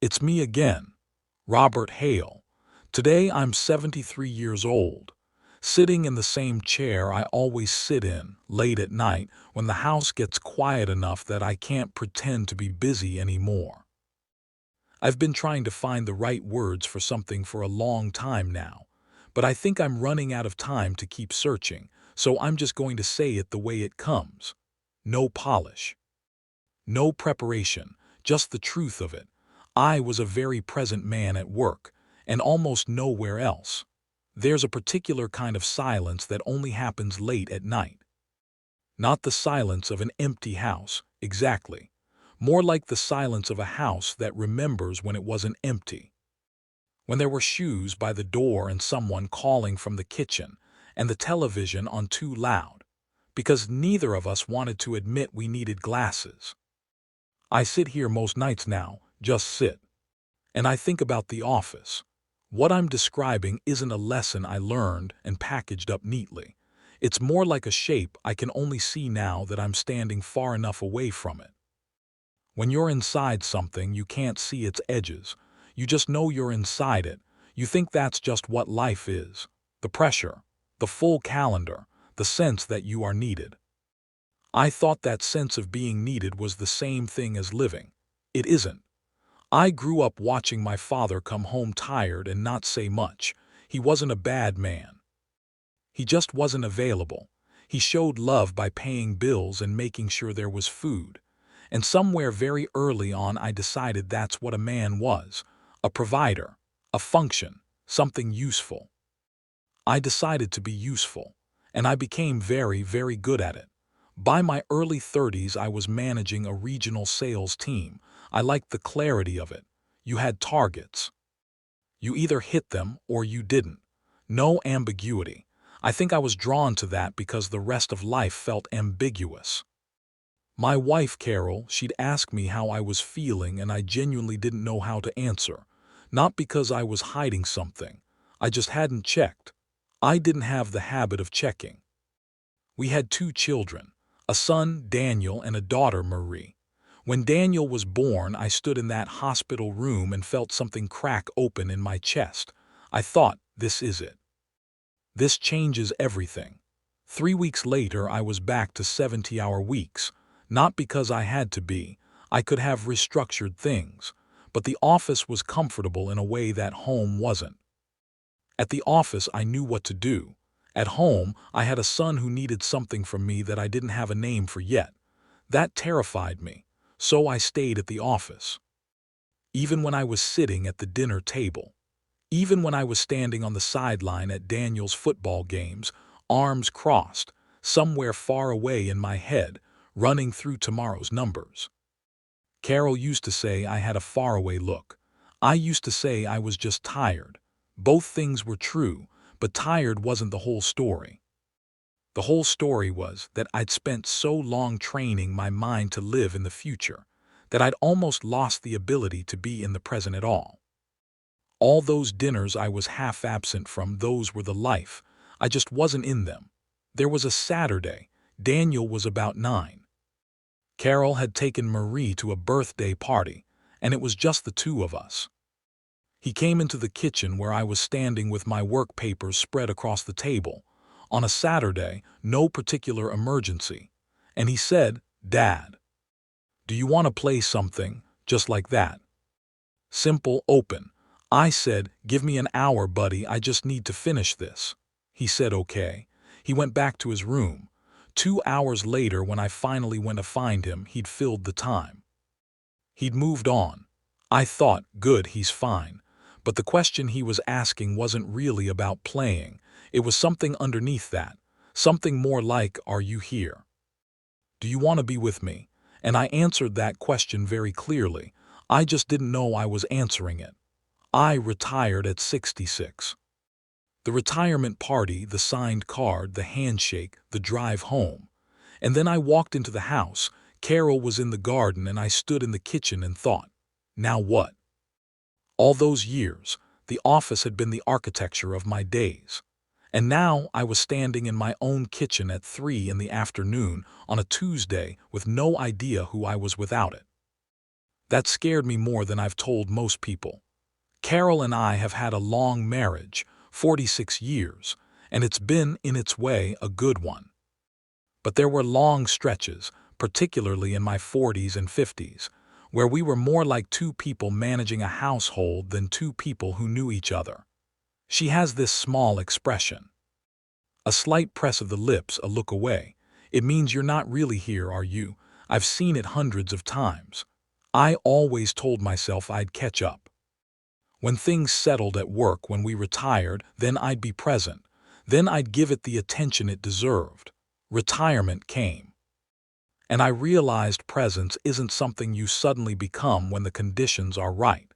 It's me again, Robert Hale. Today I'm 73 years old, sitting in the same chair I always sit in, late at night, when the house gets quiet enough that I can't pretend to be busy anymore. I've been trying to find the right words for something for a long time now, but I think I'm running out of time to keep searching, so I'm just going to say it the way it comes. No polish. No preparation, just the truth of it. I was a very present man at work, and almost nowhere else. There's a particular kind of silence that only happens late at night. Not the silence of an empty house, exactly. More like the silence of a house that remembers when it wasn't empty. When there were shoes by the door and someone calling from the kitchen, and the television on too loud, because neither of us wanted to admit we needed glasses. I sit here most nights now, just sit. And I think about the office. What I'm describing isn't a lesson I learned and packaged up neatly. It's more like a shape I can only see now that I'm standing far enough away from it. When you're inside something, you can't see its edges. You just know you're inside it. You think that's just what life is. The pressure, the full calendar, the sense that you are needed. I thought that sense of being needed was the same thing as living. It isn't. I grew up watching my father come home tired and not say much. He wasn't a bad man. He just wasn't available. He showed love by paying bills and making sure there was food. And somewhere very early on I decided that's what a man was. A provider, a function, something useful. I decided to be useful, and I became very, very good at it. By my early 30s, I was managing a regional sales team. I liked the clarity of it. You had targets. You either hit them or you didn't. No ambiguity. I think I was drawn to that because the rest of life felt ambiguous. My wife, Carol, she'd ask me how I was feeling, and I genuinely didn't know how to answer. Not because I was hiding something. I just hadn't checked. I didn't have the habit of checking. We had 2 children, a son, Daniel, and a daughter, Marie. When Daniel was born, I stood in that hospital room and felt something crack open in my chest. I thought, this is it. This changes everything. 3 weeks later, I was back to 70-hour weeks. Not because I had to be. I could have restructured things. But the office was comfortable in a way that home wasn't. At the office, I knew what to do. At home, I had a son who needed something from me that I didn't have a name for yet. That terrified me, so I stayed at the office. Even when I was sitting at the dinner table. Even when I was standing on the sideline at Daniel's football games, arms crossed, somewhere far away in my head, running through tomorrow's numbers. Carol used to say I had a faraway look. I used to say I was just tired. Both things were true, but tired wasn't the whole story. The whole story was that I'd spent so long training my mind to live in the future that I'd almost lost the ability to be in the present at all. All those dinners I was half absent from, those were the life. I just wasn't in them. There was a Saturday. Daniel was about 9. Carol had taken Marie to a birthday party, and it was just the 2 of us. He came into the kitchen where I was standing with my work papers spread across the table. On a Saturday, no particular emergency. And he said, "Dad, do you want to play something?" Just like that. Simple, open. I said, "Give me an hour, buddy, I just need to finish this." He said, "Okay." He went back to his room. 2 hours later, when I finally went to find him, he'd filled the time. He'd moved on. I thought, good, he's fine. But the question he was asking wasn't really about playing. It was something underneath that. Something more like, are you here? Do you want to be with me? And I answered that question very clearly. I just didn't know I was answering it. I retired at 66. The retirement party, the signed card, the handshake, the drive home. And then I walked into the house. Carol was in the garden and I stood in the kitchen and thought, now what? All those years, the office had been the architecture of my days. And now I was standing in my own kitchen at 3 in the afternoon on a Tuesday with no idea who I was without it. That scared me more than I've told most people. Carol and I have had a long marriage, 46 years, and it's been, in its way, a good one. But there were long stretches, particularly in my 40s and 50s, where we were more like two people managing a household than two people who knew each other. She has this small expression. A slight press of the lips, a look away. It means you're not really here, are you? I've seen it hundreds of times. I always told myself I'd catch up. When things settled at work, when we retired, then I'd be present. Then I'd give it the attention it deserved. Retirement came. And I realized presence isn't something you suddenly become when the conditions are right.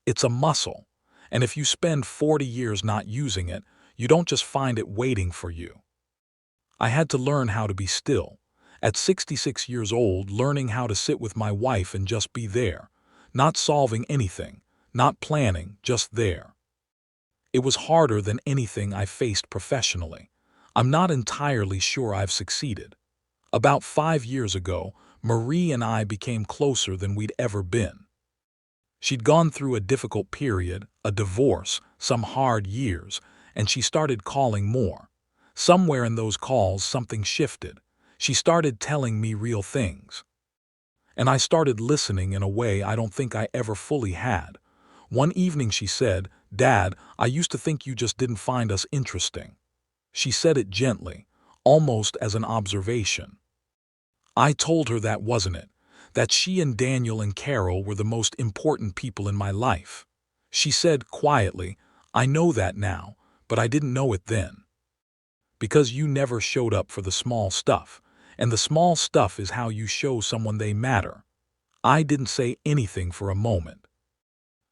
It's a muscle. And if you spend 40 years not using it, you don't just find it waiting for you. I had to learn how to be still. At 66 years old, learning how to sit with my wife and just be there. Not solving anything, not planning, just there. It was harder than anything I faced professionally. I'm not entirely sure I've succeeded. About 5 years ago, Marie and I became closer than we'd ever been. She'd gone through a difficult period, a divorce, some hard years, and she started calling more. Somewhere in those calls, something shifted. She started telling me real things. And I started listening in a way I don't think I ever fully had. One evening she said, "Dad, I used to think you just didn't find us interesting." She said it gently, almost as an observation. I told her that wasn't it, that she and Daniel and Carol were the most important people in my life. She said quietly, "I know that now, but I didn't know it then. Because you never showed up for the small stuff, and the small stuff is how you show someone they matter." I didn't say anything for a moment.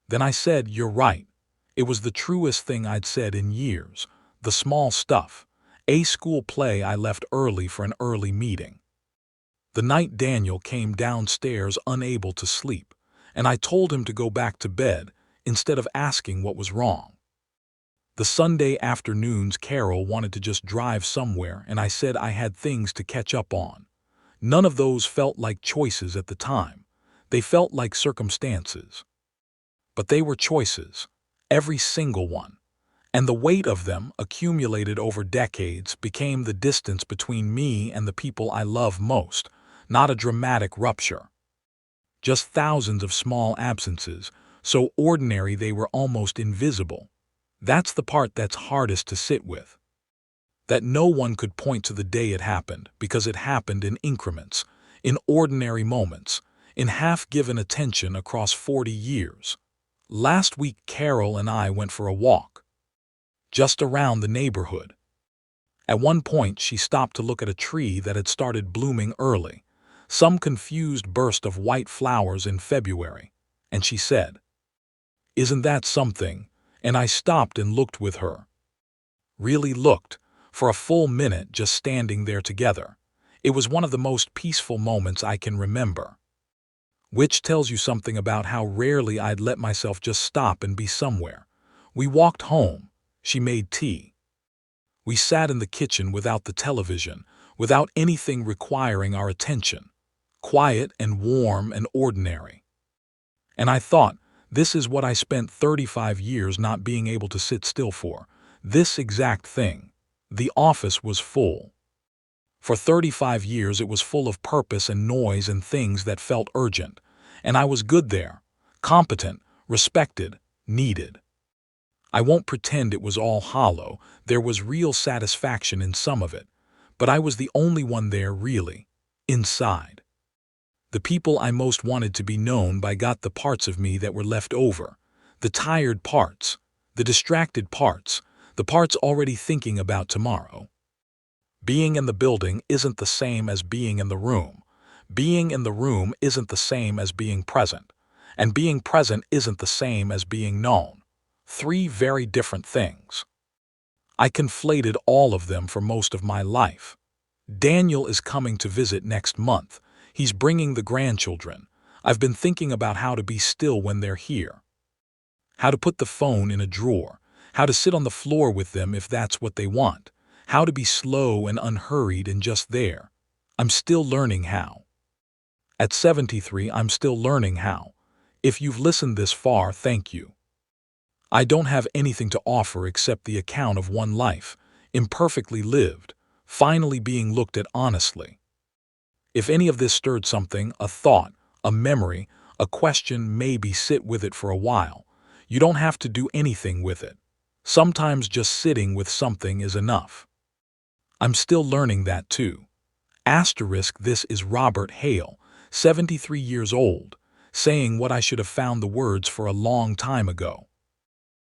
Then I said, "You're right." It was the truest thing I'd said in years. The small stuff. A school play I left early for an early meeting. The night Daniel came downstairs unable to sleep, and I told him to go back to bed instead of asking what was wrong. The Sunday afternoons Carol wanted to just drive somewhere, and I said I had things to catch up on. None of those felt like choices at the time. They felt like circumstances. But they were choices, every single one. And the weight of them, accumulated over decades, became the distance between me and the people I love most, not a dramatic rupture. Just thousands of small absences, so ordinary they were almost invisible. That's the part that's hardest to sit with. That no one could point to the day it happened, because it happened in increments, in ordinary moments, in half-given attention across 40 years. Last week Carol and I went for a walk. Just around the neighborhood. At one point she stopped to look at a tree that had started blooming early, some confused burst of white flowers in February, and she said, "Isn't that something?" And I stopped and looked with her. Really looked, for a full minute just standing there together. It was one of the most peaceful moments I can remember. Which tells you something about how rarely I'd let myself just stop and be somewhere. We walked home. She made tea. We sat in the kitchen without the television, without anything requiring our attention. Quiet and warm and ordinary. And I thought, this is what I spent 35 years not being able to sit still for. This exact thing. The office was full. For 35 years it was full of purpose and noise and things that felt urgent. And I was good there. Competent, respected, needed. I won't pretend it was all hollow. There was real satisfaction in some of it. But I was the only one there really. Inside. The people I most wanted to be known by got the parts of me that were left over. The tired parts. The distracted parts. The parts already thinking about tomorrow. Being in the building isn't the same as being in the room. Being in the room isn't the same as being present. And being present isn't the same as being known. 3 very different things. I conflated all of them for most of my life. Daniel is coming to visit next month. He's bringing the grandchildren. I've been thinking about how to be still when they're here. How to put the phone in a drawer. How to sit on the floor with them if that's what they want. How to be slow and unhurried and just there. I'm still learning how. At 73, I'm still learning how. If you've listened this far, thank you. I don't have anything to offer except the account of one life, imperfectly lived, finally being looked at honestly. If any of this stirred something, a thought, a memory, a question, maybe sit with it for a while. You don't have to do anything with it. Sometimes just sitting with something is enough. I'm still learning that too. Asterisk, this is Robert Hale, 73 years old, saying what I should have found the words for a long time ago.